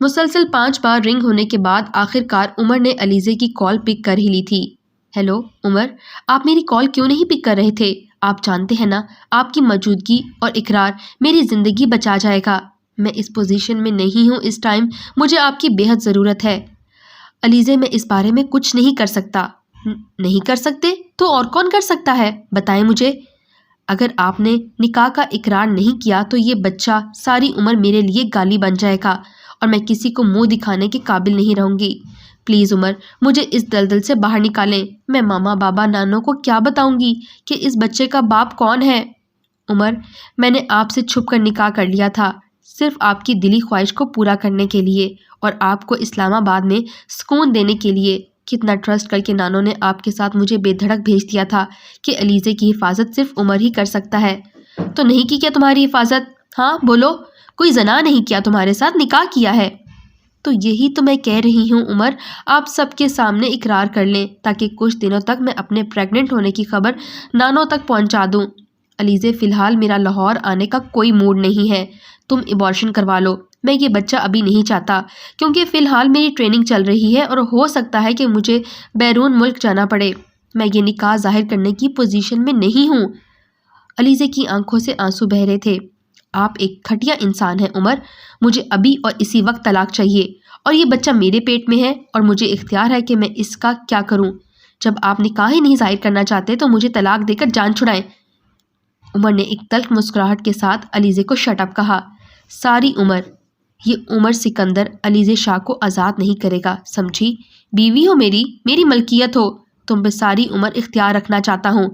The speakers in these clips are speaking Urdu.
مسلسل 5 بار رنگ ہونے کے بعد آخر کار عمر نے علیزے کی کال پک کر ہی لی تھی۔ ہیلو عمر، آپ میری کال کیوں نہیں پک کر رہے تھے؟ آپ جانتے ہیں نا آپ کی موجودگی اور اقرار میری زندگی بچا جائے گا۔ میں اس پوزیشن میں نہیں ہوں اس ٹائم، مجھے آپ کی بے حد ضرورت ہے۔ علیزے میں اس بارے میں کچھ نہیں کر سکتا۔ نہیں کر سکتے تو اور کون کر سکتا ہے؟ بتائیں مجھے۔ اگر آپ نے نکاح کا اقرار نہیں کیا تو یہ بچہ ساری عمر میرے لیے گالی بن جائے گا اور میں کسی کو منہ دکھانے کے قابل نہیں رہوں گی۔ پلیز عمر، مجھے اس دلدل سے باہر نکالیں۔ میں ماما بابا نانوں کو کیا بتاؤں گی کہ اس بچے کا باپ کون ہے؟ عمر، میں نے آپ سے چھپ کر نکاح کر لیا تھا، صرف آپ کی دلی خواہش کو پورا کرنے کے لیے اور آپ کو اسلام آباد میں سکون دینے کے لیے۔ کتنا ٹرسٹ کر کے نانوں نے آپ کے ساتھ مجھے بے دھڑک بھیج دیا تھا کہ علیزے کی حفاظت صرف عمر ہی کر سکتا ہے۔ تو نہیں کی کیا تمہاری حفاظت؟ ہاں بولو، کوئی زنا نہیں کیا تمہارے ساتھ، نکاح کیا ہے۔ تو یہی تو میں کہہ رہی ہوں عمر، آپ سب کے سامنے اقرار کر لیں تاکہ کچھ دنوں تک میں اپنے پریگننٹ ہونے کی خبر نانوں تک پہنچا دوں۔ علیزے، فی الحال میرا لاہور آنے کا کوئی موڈ نہیں ہے، تم ابارشن کروا لو۔ میں یہ بچہ ابھی نہیں چاہتا کیونکہ فی الحال میری ٹریننگ چل رہی ہے اور ہو سکتا ہے کہ مجھے بیرون ملک جانا پڑے۔ میں یہ نکاح ظاہر کرنے کی پوزیشن میں نہیں ہوں۔ علیزے کی آنکھوں سے آنسو بہہ رہے تھے۔ آپ ایک گھٹیا انسان ہیں عمر، مجھے ابھی اور اسی وقت طلاق چاہیے اور یہ بچہ میرے پیٹ میں ہے اور مجھے اختیار ہے کہ میں اس کا کیا کروں۔ جب آپ نکاح ہی نہیں ظاہر کرنا چاہتے تو مجھے طلاق دے کر جان چھڑائیں۔ عمر نے ایک تلخ مسکراہٹ کے ساتھ علیزے کو شٹ اپ کہا۔ ساری عمر، یہ عمر سکندر علیزے شاہ کو آزاد نہیں کرے گا، سمجھی؟ بیوی ہو میری ملکیت ہو، تم پہ ساری عمر اختیار رکھنا چاہتا ہوں،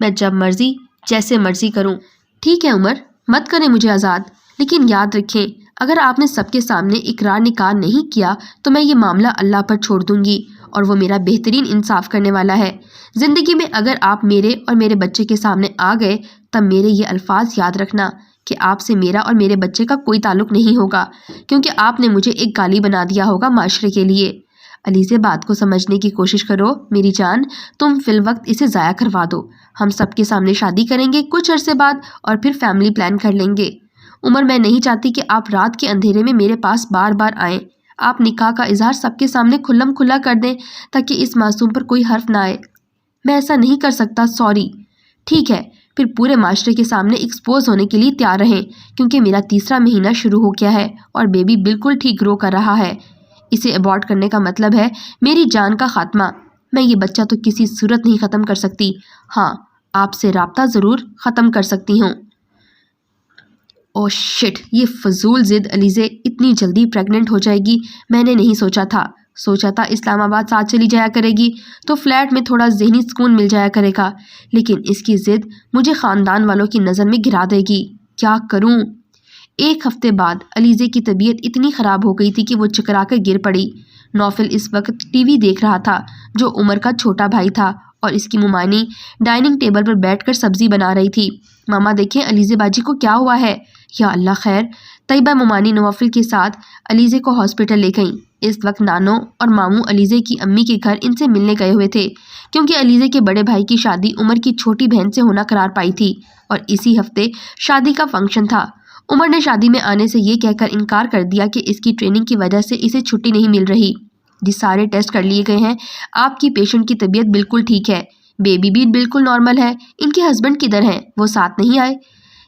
میں جب مرضی جیسے مرضی کروں۔ ٹھیک ہے عمر، مت کریں مجھے آزاد، لیکن یاد رکھیں اگر آپ نے سب کے سامنے اقرار نکاح نہیں کیا تو میں یہ معاملہ اللہ پر چھوڑ دوں گی اور وہ میرا بہترین انصاف کرنے والا ہے۔ زندگی میں اگر آپ میرے اور میرے بچے کے سامنے آ گئے تب میرے یہ الفاظ یاد رکھنا کہ آپ سے میرا اور میرے بچے کا کوئی تعلق نہیں ہوگا کیونکہ آپ نے مجھے ایک گالی بنا دیا ہوگا معاشرے کے لیے۔ علیزے، بات کو سمجھنے کی کوشش کرو میری جان، تم فی الوقت اسے ضائع کروا دو، ہم سب کے سامنے شادی کریں گے کچھ عرصے بعد اور پھر فیملی پلان کر لیں گے۔ عمر، میں نہیں چاہتی کہ آپ رات کے اندھیرے میں میرے پاس بار بار آئیں۔ آپ نکاح کا اظہار سب کے سامنے کھلم کھلا کر دیں تاکہ اس معصوم پر کوئی حرف نہ آئے۔ میں ایسا نہیں کر سکتا، سوری۔ ٹھیک ہے، پھر پورے معاشرے کے سامنے ایکسپوز ہونے کے لیے تیار رہیں کیونکہ میرا تیسرا مہینہ شروع ہو گیا ہے اور بیبی بالکل ٹھیک گرو کر رہا ہے۔ اسے ابارٹ کرنے کا مطلب ہے میری جان کا خاتمہ۔ میں یہ بچہ تو کسی صورت نہیں ختم کر سکتی، ہاں آپ سے رابطہ ضرور ختم کر سکتی ہوں۔ او شٹ، یہ فضول ضد علیزے اتنی جلدی پریگننٹ ہو جائے گی، میں نے نہیں سوچا تھا اسلام آباد ساتھ چلی جایا کرے گی تو فلیٹ میں تھوڑا ذہنی سکون مل جایا کرے گا، لیکن اس کی ضد مجھے خاندان والوں کی نظر میں گرا دے گی، کیا کروں؟ 1 ہفتے بعد علیزے کی طبیعت اتنی خراب ہو گئی تھی کہ وہ چکرا کر گر پڑی۔ نوفل اس وقت ٹی وی دیکھ رہا تھا جو عمر کا چھوٹا بھائی تھا اور اس کی ممانی ڈائننگ ٹیبل پر بیٹھ کر سبزی بنا رہی تھی۔ ماما دیکھیں علیزے باجی کو کیا ہوا ہے۔ یا اللہ خیر۔ طیبہ ممانی نوفل کے ساتھ علیزے کو ہاسپٹل لے گئیں۔ اس وقت نانو اور ماموں علیزے کی امی کے گھر ان سے ملنے گئے ہوئے تھے کیونکہ علیزے کے بڑے بھائی کی شادی عمر کی چھوٹی بہن سے ہونا قرار پائی تھی اور اسی ہفتے شادی کا فنکشن تھا۔ عمر نے شادی میں آنے سے یہ کہہ کر انکار کر دیا کہ اس کی ٹریننگ کی وجہ سے اسے چھٹی نہیں مل رہی۔ جی سارے ٹیسٹ کر لیے گئے ہیں، آپ کی پیشنٹ کی طبیعت بالکل ٹھیک ہے، بیبی بھی بالکل نارمل ہے۔ ان کے ہسبینڈ کدھر ہیں؟ وہ ساتھ نہیں آئے؟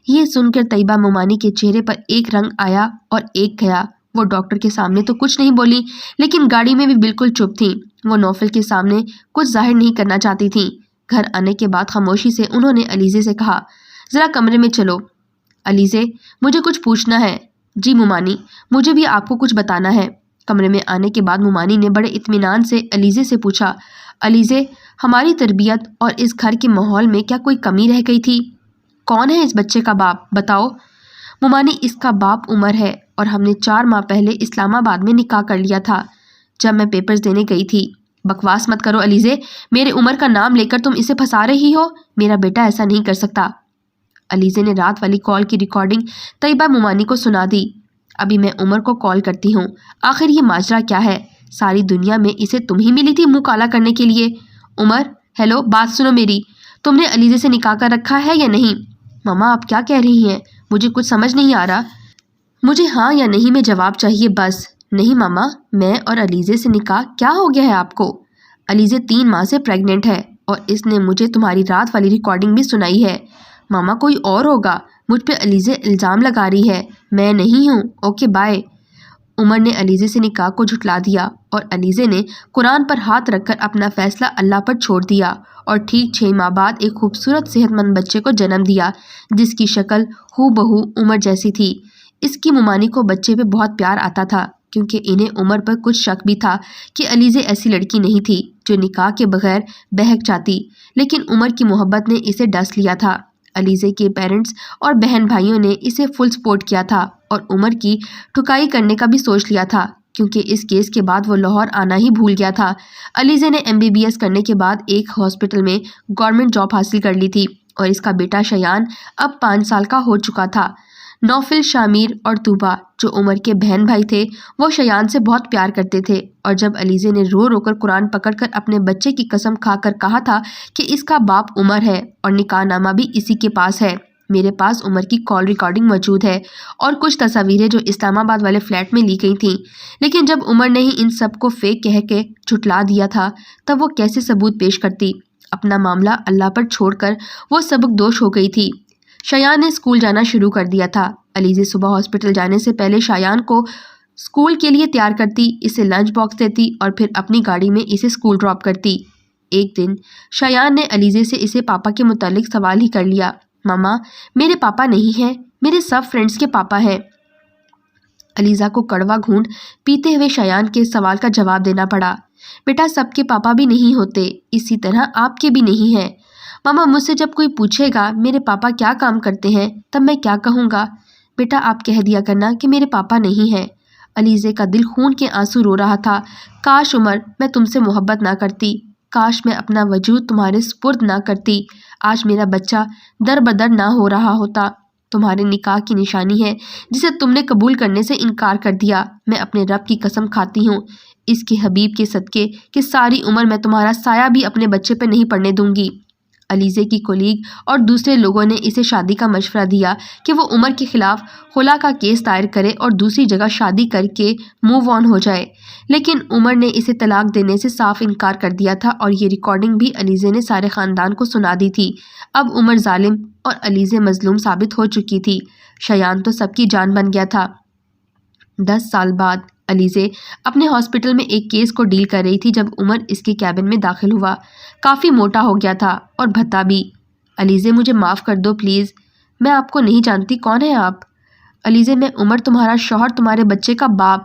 یہ سن کر طیبہ ممانی کے چہرے پر ایک رنگ آیا اور ایک گیا۔ وہ ڈاکٹر کے سامنے تو کچھ نہیں بولی لیکن گاڑی میں بھی بالکل چپ تھیں۔ وہ نوفل کے سامنے کچھ ظاہر نہیں کرنا چاہتی تھیں۔ گھر آنے کے بعد خاموشی سے انہوں نے علیزے سے کہا، ذرا کمرے میں چلو۔ علیزے، مجھے کچھ پوچھنا ہے۔ جی ممانی، مجھے بھی آپ کو کچھ بتانا ہے۔ کمرے میں آنے کے بعد ممانی نے بڑے اطمینان سے علیزے سے پوچھا، علیزے، ہماری تربیت اور اس گھر کے ماحول میں کیا کوئی کمی رہ گئی تھی؟ کون ہے اس بچے کا باپ؟ بتاؤ۔ ممانی، اس کا باپ عمر ہے اور ہم نے 4 ماہ پہلے اسلام آباد میں نکاح کر لیا تھا جب میں پیپرز دینے گئی تھی۔ بکواس مت کرو علیزے، میرے عمر کا نام لے کر تم اسے پھنسا رہی ہو، میرا بیٹا ایسا نہیں کر سکتا۔ علیزے نے رات والی کال کی ریکارڈنگ طیبہ ممانی کو سنا دی۔ ابھی میں عمر کو کال کرتی ہوں، آخر یہ ماجرا کیا ہے؟ ساری دنیا میں اسے تم ہی ملی تھی منہ کالا کرنے کے لیے۔ عمر، ہیلو، بات سنو میری، تم نے علیزے سے نکاح کر رکھا ہے یا نہیں؟ ماما آپ کیا کہہ رہی ہیں؟ مجھے کچھ سمجھ نہیں آ رہا۔ مجھے ہاں یا نہیں میں جواب چاہیے بس۔ نہیں ماما، میں اور علیزے سے نکاح کیا ہو گیا ہے آپ کو؟ علیزے 3 ماہ سے پریگننٹ ہے اور اس نے مجھے تمہاری رات والی ریکارڈنگ بھی سنائی ہے۔ ماما کوئی اور ہوگا، مجھ پہ علیزے الزام لگا رہی ہے، میں نہیں ہوں۔ Okay bye. عمر نے علیزے سے نکاح کو جھٹلا دیا اور علیزے نے قرآن پر ہاتھ رکھ کر اپنا فیصلہ اللہ پر چھوڑ دیا اور ٹھیک 6 ماہ بعد ایک خوبصورت صحت مند بچے کو جنم دیا جس کی شکل ہو بہو عمر جیسی تھی۔ اس کی ممانی کو بچے پہ بہت پیار آتا تھا کیونکہ انہیں عمر پر کچھ شک بھی تھا کہ علیزے ایسی لڑکی نہیں تھی جو نکاح کے بغیر بہک جاتی، لیکن عمر کی محبت نے اسے ڈس لیا تھا۔ علیزے کے پیرنٹس اور بہن بھائیوں نے اسے فل سپورٹ کیا تھا اور عمر کی ٹھکائی کرنے کا بھی سوچ لیا تھا کیونکہ اس کیس کے بعد وہ لاہور آنا ہی بھول گیا تھا۔ علیزے نے MBBS کرنے کے بعد ایک ہاسپٹل میں گورنمنٹ جاب حاصل کر لی تھی اور اس کا بیٹا شایان اب 5 سال کا ہو چکا تھا۔ نوفل، شامیر اور طوبہ جو عمر کے بہن بھائی تھے وہ شایان سے بہت پیار کرتے تھے اور جب علیزے نے رو رو کر قرآن پکڑ کر اپنے بچے کی قسم کھا کر کہا تھا کہ اس کا باپ عمر ہے اور نکاح نامہ بھی اسی کے پاس ہے، میرے پاس عمر کی کال ریکارڈنگ موجود ہے اور کچھ تصاویریں جو اسلام آباد والے فلیٹ میں لی گئی تھیں، لیکن جب عمر نے ہی ان سب کو فیک کہہ کے جھٹلا دیا تھا تب وہ کیسے ثبوت پیش کرتی؟ اپنا معاملہ اللہ پر چھوڑ کر وہ سبک دوش ہو گئی تھی۔ شایان نے اسکول جانا شروع کر دیا تھا۔ علیزے صبح ہاسپٹل جانے سے پہلے شایان کو اسکول کے لیے تیار کرتی، اسے لنچ باکس دیتی اور پھر اپنی گاڑی میں اسے اسکول ڈراپ کرتی۔ ایک دن شایان نے علیزے سے اسے پاپا کے متعلق سوال ہی کر لیا۔ ماما، میرے پاپا نہیں ہیں، میرے سب فرینڈز کے پاپا ہیں۔ علیزہ کو کڑوا گھونٹ پیتے ہوئے شایان کے سوال کا جواب دینا پڑا۔ بیٹا، سب کے پاپا بھی نہیں ہوتے، اسی طرح آپ کے بھی نہیں ہیں۔ ماما، مجھ سے جب کوئی پوچھے گا میرے پاپا کیا کام کرتے ہیں تب میں کیا کہوں گا؟ بیٹا، آپ کہہ دیا کرنا کہ میرے پاپا نہیں ہیں۔ علیزے کا دل خون کے آنسو رو رہا تھا۔ کاش عمر، میں تم سے محبت نہ کرتی، کاش میں اپنا وجود تمہارے سپرد نہ کرتی، آج میرا بچہ در بدر نہ ہو رہا ہوتا۔ تمہارے نکاح کی نشانی ہے جسے تم نے قبول کرنے سے انکار کر دیا۔ میں اپنے رب کی قسم کھاتی ہوں، اس کے حبیب کے صدقے کہ ساری عمر میں تمہارا سایہ بھی اپنے بچے پہ نہیں پڑنے دوں گی۔ علیزے کی کولیگ اور دوسرے لوگوں نے اسے شادی کا مشورہ دیا کہ وہ عمر کے خلاف خلا کا کیس دائر کرے اور دوسری جگہ شادی کر کے موو آن ہو جائے، لیکن عمر نے اسے طلاق دینے سے صاف انکار کر دیا تھا اور یہ ریکارڈنگ بھی علیزے نے سارے خاندان کو سنا دی تھی۔ اب عمر ظالم اور علیزے مظلوم ثابت ہو چکی تھی۔ شایان تو سب کی جان بن گیا تھا۔ 10 سال بعد علیزے اپنے ہاسپٹل میں ایک کیس کو ڈیل کر رہی تھی جب عمر اس کے کیبن میں داخل ہوا۔ کافی موٹا ہو گیا تھا اور بھدا بھی۔ علیزے، مجھے معاف کر دو پلیز، میں آپ کو نہیں جانتی، کون ہے آپ؟ علیزے، میں عمر، تمہارا شوہر، تمہارے بچے کا باپ۔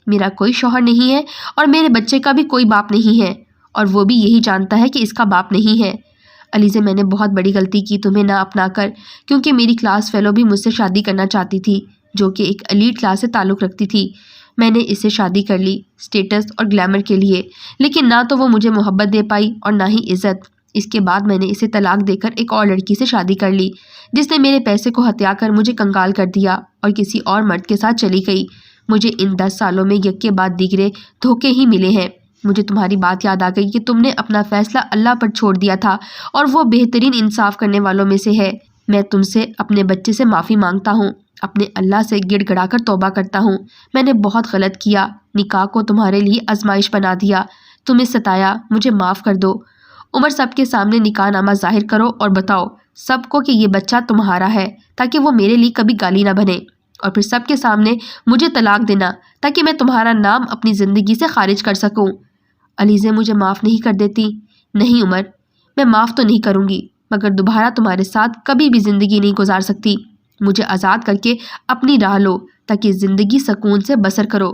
میرا کوئی شوہر نہیں ہے اور میرے بچے کا بھی کوئی باپ نہیں ہے اور وہ بھی یہی جانتا ہے کہ اس کا باپ نہیں ہے۔ علیزے، میں نے بہت بڑی غلطی کی تمہیں نہ اپنا کر، کیونکہ میری کلاس فیلو بھی مجھ سے شادی کرنا چاہتی تھی جو کہ ایک ایلیٹ کلاس سے تعلق رکھتی تھی۔ میں نے اس سے شادی کر لی اسٹیٹس اور گلیمر کے لیے، لیکن نہ تو وہ مجھے محبت دے پائی اور نہ ہی عزت۔ اس کے بعد میں نے اسے طلاق دے کر ایک اور لڑکی سے شادی کر لی جس نے میرے پیسے کو ہتھیا کر مجھے کنگال کر دیا اور کسی اور مرد کے ساتھ چلی گئی۔ مجھے ان 10 سالوں میں یک کے بعد دیگرے دھوکے ہی ملے ہیں۔ مجھے تمہاری بات یاد آ گئی کہ تم نے اپنا فیصلہ اللہ پر چھوڑ دیا تھا اور وہ بہترین انصاف کرنے والوں میں سے ہے۔ میں تم سے اپنے بچے سے معافی مانگتا ہوں، اپنے اللہ سے گڑ گڑا کر توبہ کرتا ہوں۔ میں نے بہت غلط کیا، نکاح کو تمہارے لیے آزمائش بنا دیا، تمہیں ستایا، مجھے معاف کر دو۔ عمر، سب کے سامنے نکاح نامہ ظاہر کرو اور بتاؤ سب کو کہ یہ بچہ تمہارا ہے تاکہ وہ میرے لیے کبھی گالی نہ بنے، اور پھر سب کے سامنے مجھے طلاق دینا تاکہ میں تمہارا نام اپنی زندگی سے خارج کر سکوں۔ علیزے، مجھے معاف نہیں کر دیتی؟ نہیں عمر، میں معاف تو نہیں کروں گی مگر دوبارہ تمہارے ساتھ کبھی بھی زندگی نہیں گزار سکتی۔ مجھے آزاد کر کے اپنی راہ لو تاکہ زندگی سکون سے بسر کرو۔